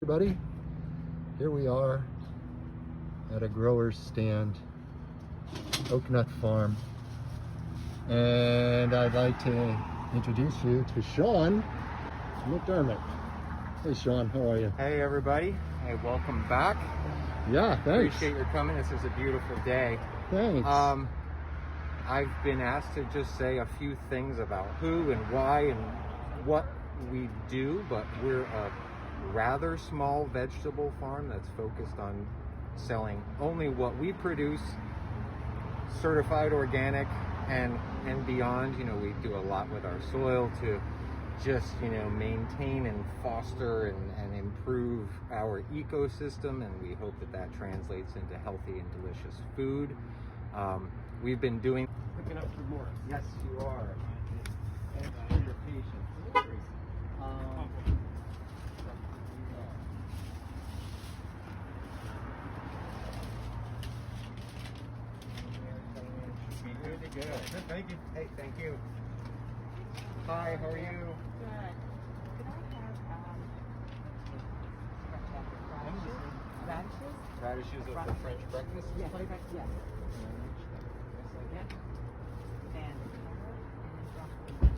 Everybody, here we are at a grower's stand, Oak Nut Farm, and I'd like to introduce you to Sean McDermott. Hey Sean, how are you? Hey everybody, hey, welcome back. Yeah, thanks. Appreciate your coming. This is a beautiful day. Thanks. I've been asked to just say a few things about who and why and what we do, but we're a rather small vegetable farm that's focused on selling only what we produce, certified organic and beyond. You know, we do a lot with our soil to just, you know, maintain and foster and improve our ecosystem, and we hope that that translates into healthy and delicious food. We've been doing... Picking up for more. Yes, you are. And for your patience. Good to go. Thank you. Hey, thank you. Hi, how are you? Good. Could I have radishes? Radishes of the French breakfast Yes. type? Yes. Yep. And carrot and broccoli.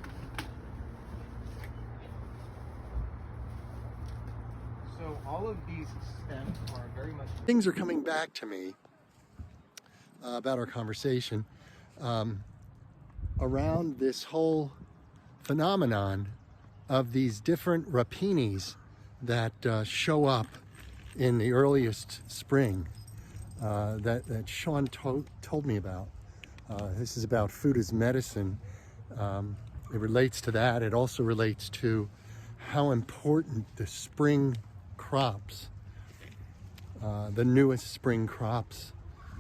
So all of these stems are very much... Things are coming back to me about our conversation around this whole phenomenon of these different rapinis that show up in the earliest spring that Sean told me about. This is about food as medicine. It relates to that. It also relates to how important the spring crops, the newest spring crops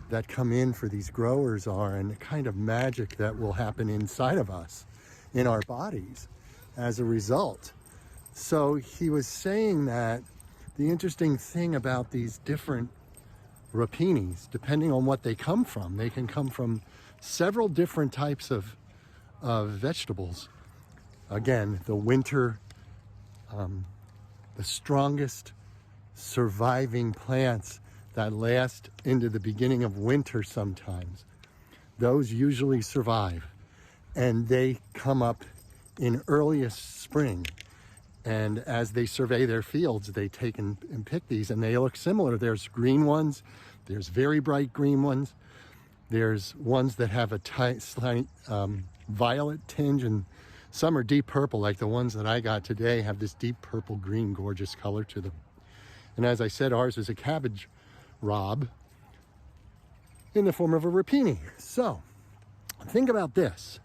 that come in for these growers are, and the kind of magic that will happen inside of us, in our bodies, as a result. So he was saying that the interesting thing about these different rapinis, depending on what they come from, they can come from several different types of vegetables. Again, the winter, the strongest surviving plants that last into the beginning of winter sometimes, those usually survive, and they come up in earliest spring. And as they survey their fields, they take and pick these, and they look similar. There's green ones, there's very bright green ones, there's ones that have a slight violet tinge, and some are deep purple, like the ones that I got today have this deep purple green gorgeous color to them. And as I said, ours is a cabbage rob in the form of a rapini. So think about this.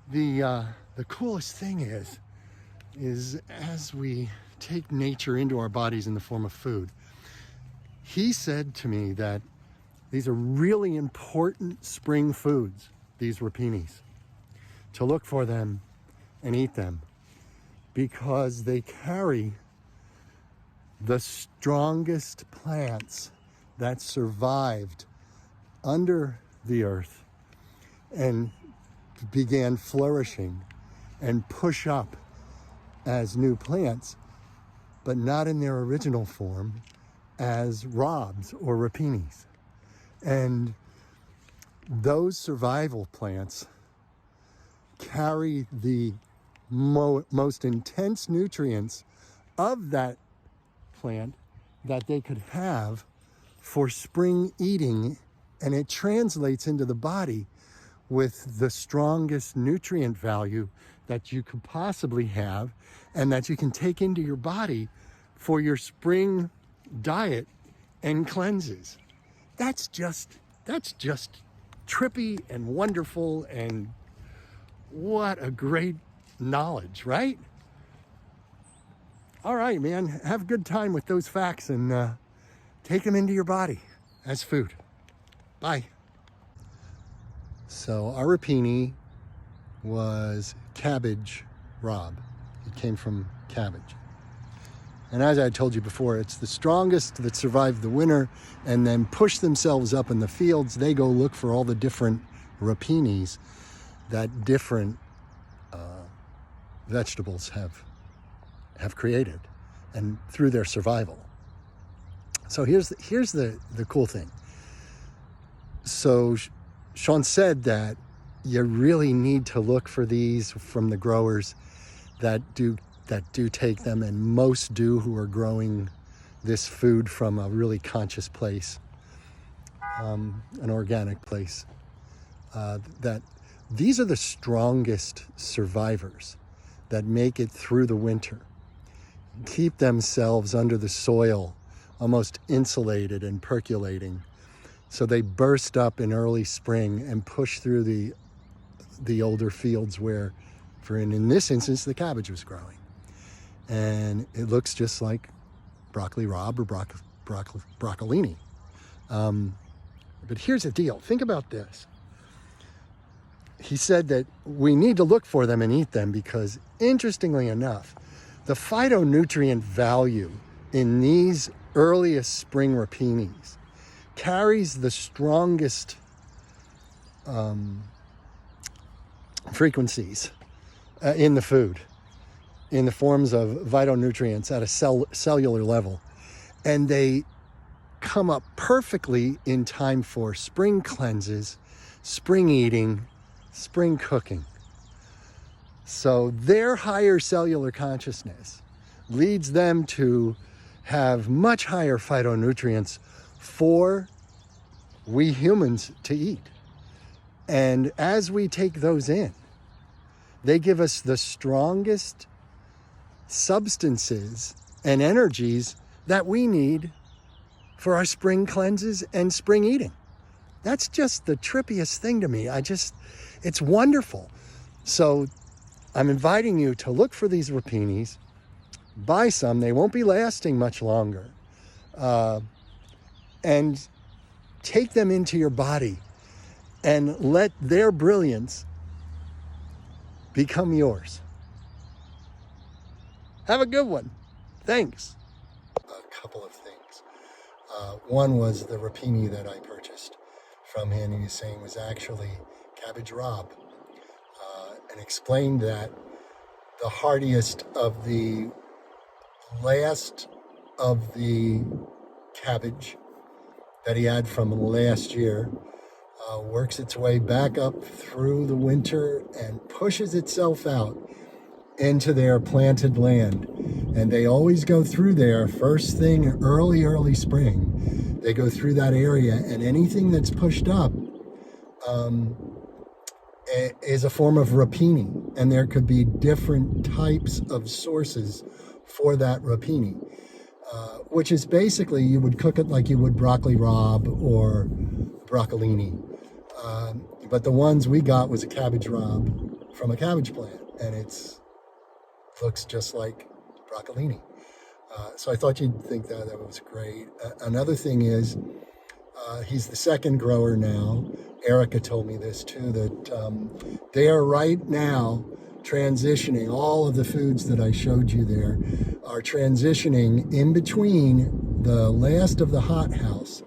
The coolest thing is as we take nature into our bodies in the form of food, he said to me that these are really important spring foods, these rapinis, to look for them and eat them, because they carry the strongest plants that survived under the earth and began flourishing and push up as new plants, but not in their original form as robs or rapinis. And those survival plants carry the most intense nutrients of that plant that they could have for spring eating, and it translates into the body with the strongest nutrient value that you could possibly have, and that you can take into your body for your spring diet and cleanses. That's just trippy and wonderful, and what a great knowledge, right? All right, man, have a good time with those facts, and take them into your body as food. Bye. So our rapini was cabbage rob. It came from cabbage. And as I told you before, it's the strongest that survive the winter and then push themselves up in the fields. They go look for all the different rapinis that different vegetables have created. and through their survival. So here's the cool thing. So Sean said that you really need to look for these from the growers that do take them, and most do, who are growing this food from a really conscious place, an organic place. That these are the strongest survivors that make it through the winter, keep themselves under the soil, almost insulated and percolating. So they burst up in early spring and push through the older fields where, in this instance, the cabbage was growing. And it looks just like broccoli rabe or broccolini. But here's the deal. Think about this. He said that we need to look for them and eat them because, interestingly enough, the phytonutrient value in these earliest spring rapinis carries the strongest frequencies in the food, in the forms of phytonutrients at a cellular level. And they come up perfectly in time for spring cleanses, spring eating, spring cooking. So their higher cellular consciousness leads them to have much higher phytonutrients for we humans to eat. And as we take those in, they give us the strongest substances and energies that we need for our spring cleanses and spring eating. That's just the trippiest thing to me. It's wonderful. So I'm inviting you to look for these rapinis, buy some. They won't be lasting much longer. And take them into your body and let their brilliance become yours. Have a good one. Thanks. A couple of things. One was the rapini that I purchased from him. He was saying was actually cabbage rabe, and explained that the hardiest of the last of the cabbage that he had from last year works its way back up through the winter and pushes itself out into their planted land. And they always go through there first thing early spring. They go through that area, and anything that's pushed up is a form of rapini. And there could be different types of sources for that rapini, which is basically you would cook it like you would broccoli rabe or broccolini. But the ones we got was a cabbage rabe from a cabbage plant, and looks just like broccolini. So I thought you'd think that was great. Another thing is, he's the second grower now. Erica told me this too, that they are right now transitioning. All of the foods that I showed you there are transitioning in between the last of the hothouse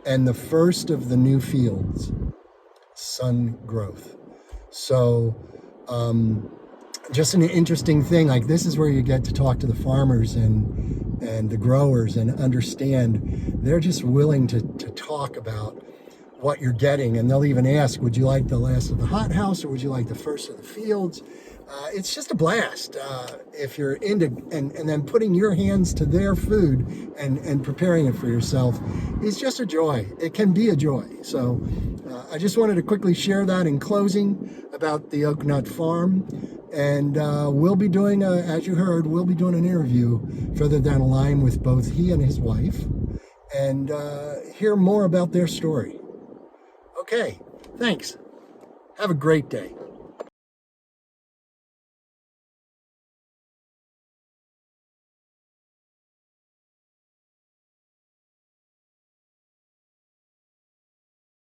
and the first of the new fields, sun growth. So just an interesting thing. Like, this is where you get to talk to the farmers and the growers and understand. They're just willing to talk about what you're getting, and they'll even ask, would you like the last of the hothouse or would you like the first of the fields? It's just a blast if you're into, and then putting your hands to their food and preparing it for yourself is just a joy. It can be a joy. So I just wanted to quickly share that in closing about the Oak Nut Farm. And we'll be doing, as you heard, we'll be doing an interview further down the line with both he and his wife, and hear more about their story. Okay, thanks. Have a great day.